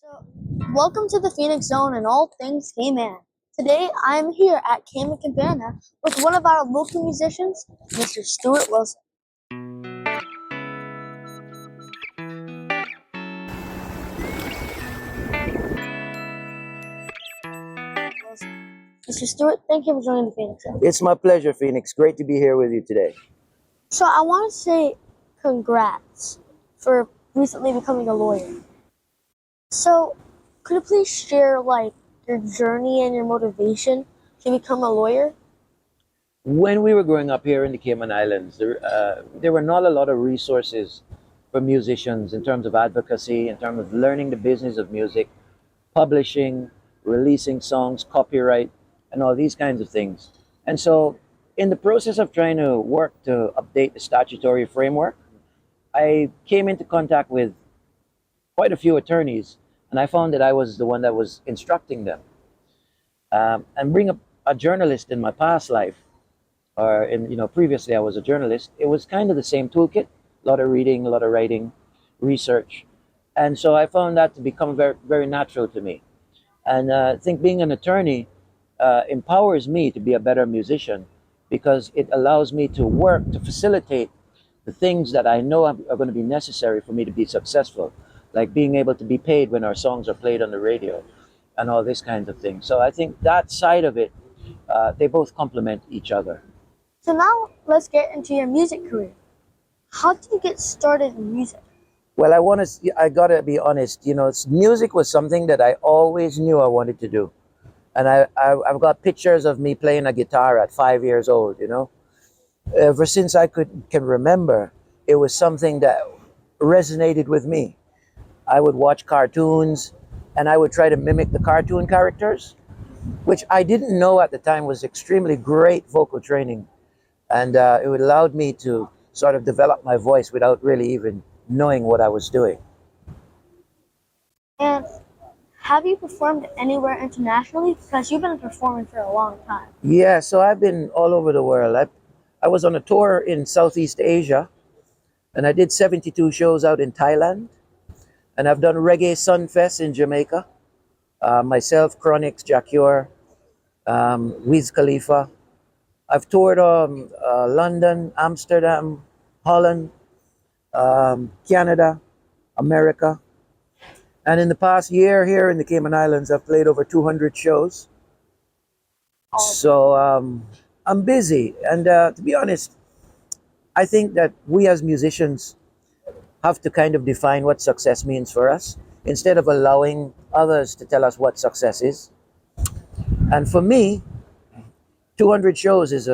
So, welcome to the Phoenix Zone and all things Cayman. Today, I'm here at Cayman with one of our local musicians, Mr. Stuart Wilson. Mr. Stewart, thank you for joining the Phoenix Zone. It's my pleasure, Phoenix. Great to be here with you today. So, I want to say congrats for recently becoming a lawyer. So, could you please share your journey and your motivation to become a lawyer? When we were growing up here in the Cayman Islands, there were not a lot of resources for musicians in terms of advocacy, in terms of learning the business of music, publishing, releasing songs, copyright, and all these kinds of things. And so, in the process of trying to work to update the statutory framework, I came into contact with quite a few attorneys, and I found that I was the one that was instructing them. And being a journalist in my past life, or previously I was a journalist, it was kind of the same toolkit, a lot of reading, a lot of writing, research. And so I found that to become very, very natural to me. And I think being an attorney empowers me to be a better musician because it allows me to work to facilitate the things that I know are going to be necessary for me to be successful, like being able to be paid when our songs are played on the radio and all this kinds of things. So I think that side of it, they both complement each other. So now let's get into your music career. How did you get started in music? Well, I gotta be honest, music was something that I always knew I wanted to do. And I've got pictures of me playing a guitar at 5 years old, Ever since I can remember, it was something that resonated with me. I would watch cartoons and I would try to mimic the cartoon characters, which I didn't know at the time was extremely great vocal training. And it allowed me to sort of develop my voice without really even knowing what I was doing. And have you performed anywhere internationally? Because you've been performing for a long time. Yeah, so I've been all over the world. I was on a tour in Southeast Asia, and I did 72 shows out in Thailand. And I've done Reggae Sunfest in Jamaica. Myself, Chronix, Jacure, Wiz Khalifa. I've toured London, Amsterdam, Holland, Canada, America. And in the past year here in the Cayman Islands, I've played over 200 shows. So I'm busy. And to be honest, I think that we as musicians have to kind of define what success means for us instead of allowing others to tell us what success is. And for me, 200 shows is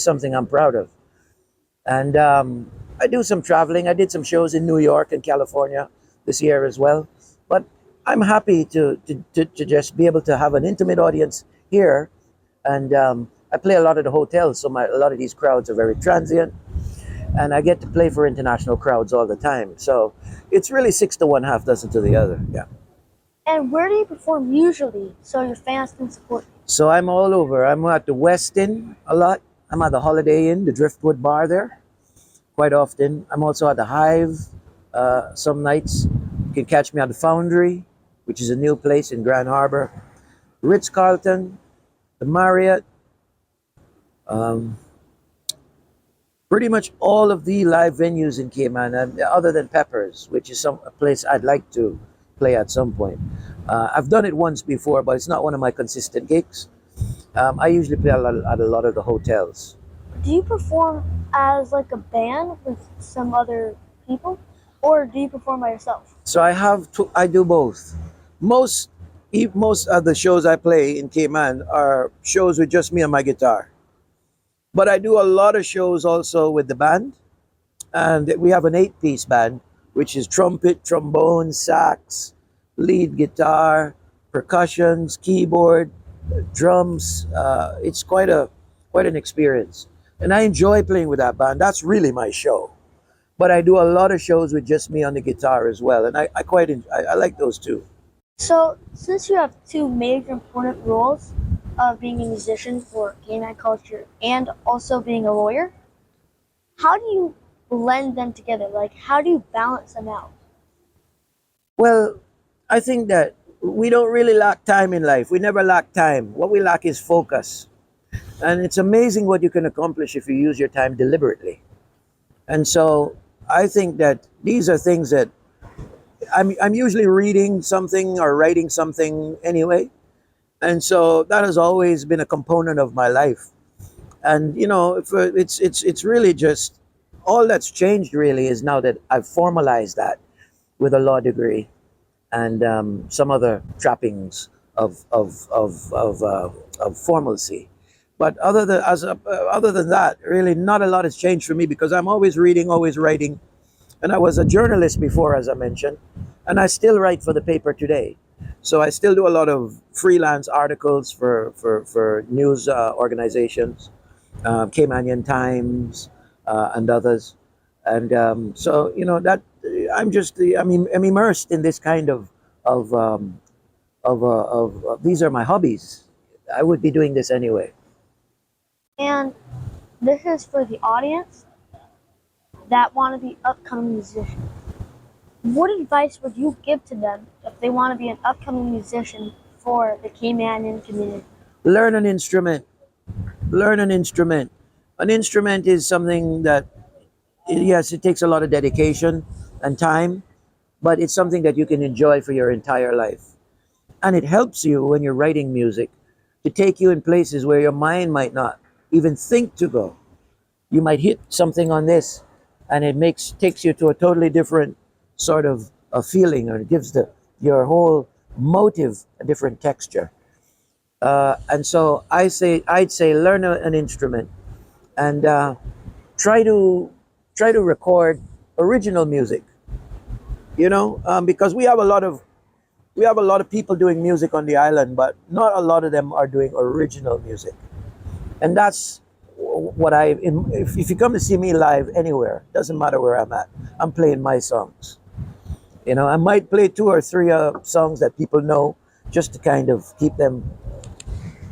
something I'm proud of. And I do some traveling. I did some shows in New York and California this year as well. But I'm happy to just be able to have an intimate audience here. And I play a lot of the hotels, so a lot of these crowds are very transient. And I get to play for international crowds all the time. So it's really 6 to 1, half dozen to the other. Yeah. And where do you perform usually so your fans can support you? So I'm all over. I'm at the West Inn a lot. I'm at the Holiday Inn, the Driftwood Bar there, quite often. I'm also at the Hive some nights. You can catch me at the Foundry, which is a new place in Grand Harbor, Ritz-Carlton, the Marriott, pretty much all of the live venues in Cayman, other than Peppers, which is a place I'd like to play at some point. I've done it once before, but it's not one of my consistent gigs. I usually play at a lot of the hotels. Do you perform as a band with some other people, or do you perform by yourself? So I do both. Most of the shows I play in Cayman are shows with just me and my guitar. But I do a lot of shows also with the band. And we have an 8-piece band, which is trumpet, trombone, sax, lead guitar, percussions, keyboard, drums. It's quite an experience. And I enjoy playing with that band. That's really my show. But I do a lot of shows with just me on the guitar as well. And I like those too. So, since you have two major important roles of being a musician for Cayman culture and also being a lawyer, how do you blend them together? How do you balance them out? Well, I think that we don't really lack time in life. We never lack time. What we lack is focus. And it's amazing what you can accomplish if you use your time deliberately. And so I think that these are things that I'm usually reading something or writing something anyway. And so that has always been a component of my life. And you know, it's really just all that's changed really is now that I've formalized that with a law degree and some other trappings of formalcy. But other than that, really, not a lot has changed for me because I'm always reading, always writing, and I was a journalist before, as I mentioned, and I still write for the paper today. So I still do a lot of freelance articles for news organizations, Caymanian Times, and others. And so you know that I'm immersed in this kind of these are my hobbies. I would be doing this anyway. And this is for the audience that want to be upcoming musicians. What advice would you give to them if they want to be an upcoming musician for the Caymanian community? Learn an instrument. Learn an instrument. An instrument is something that, yes, it takes a lot of dedication and time, but it's something that you can enjoy for your entire life. And it helps you when you're writing music to take you in places where your mind might not even think to go. You might hit something on this and it takes you to a totally different sort of a feeling, or it gives your whole motive a different texture. And so I'd say learn an instrument and try to record original music. You know, because we have a lot of people doing music on the island, but not a lot of them are doing original music. And that's what if you come to see me live anywhere, doesn't matter where I'm at, I'm playing my songs. You know, I might play two or three songs that people know just to kind of keep them,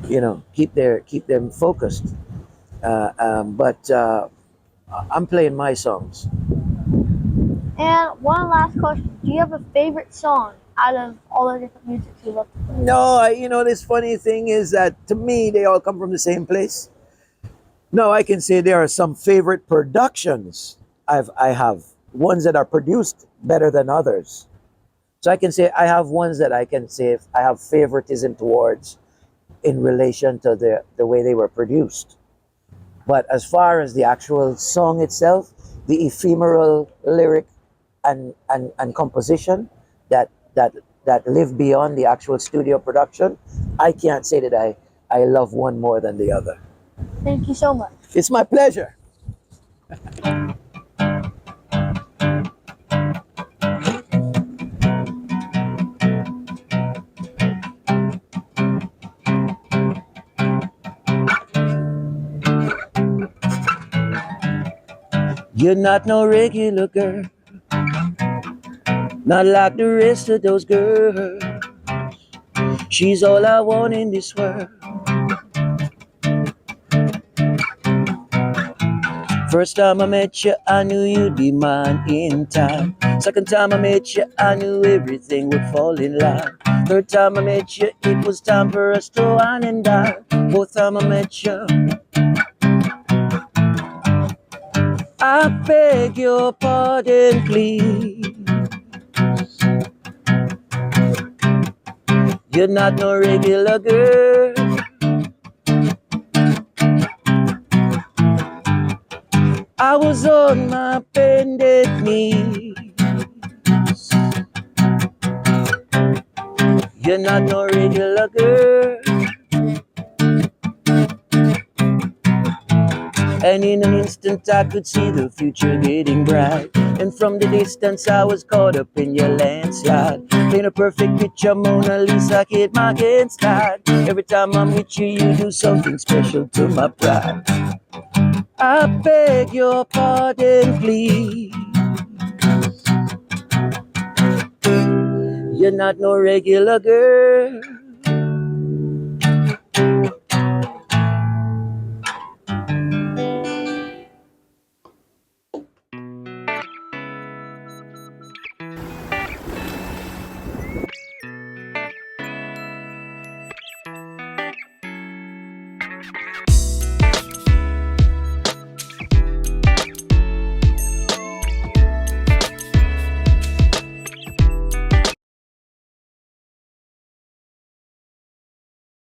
you know, keep them focused. But I'm playing my songs. And one last question. Do you have a favorite song out of all the different music you love to play? No, you know, this funny thing is that to me, they all come from the same place. No, I can say there are some favorite productions I have, ones that are produced better than others. So I can say I have ones that I can say I have favoritism towards in relation to the way they were produced. But as far as the actual song itself, the ephemeral lyric and composition that live beyond the actual studio production, I can't say that I love one more than the other. Thank you so much. It's my pleasure. You're not no regular girl, not like the rest of those girls. She's all I want in this world. First time I met you, I knew you'd be mine in time. Second time I met you, I knew everything would fall in line. Third time I met you, it was time for us to wine and dine. Fourth time I met you, I beg your pardon, please. You're not no regular girl. I was on my bended knees. You're not no regular girl. And in an instant I could see the future getting bright. And from the distance I was caught up in your landslide. Paint a perfect picture, Mona Lisa, hit my against tide. Every time I'm with you, you do something special to my pride. I beg your pardon, please. You're not no regular girl.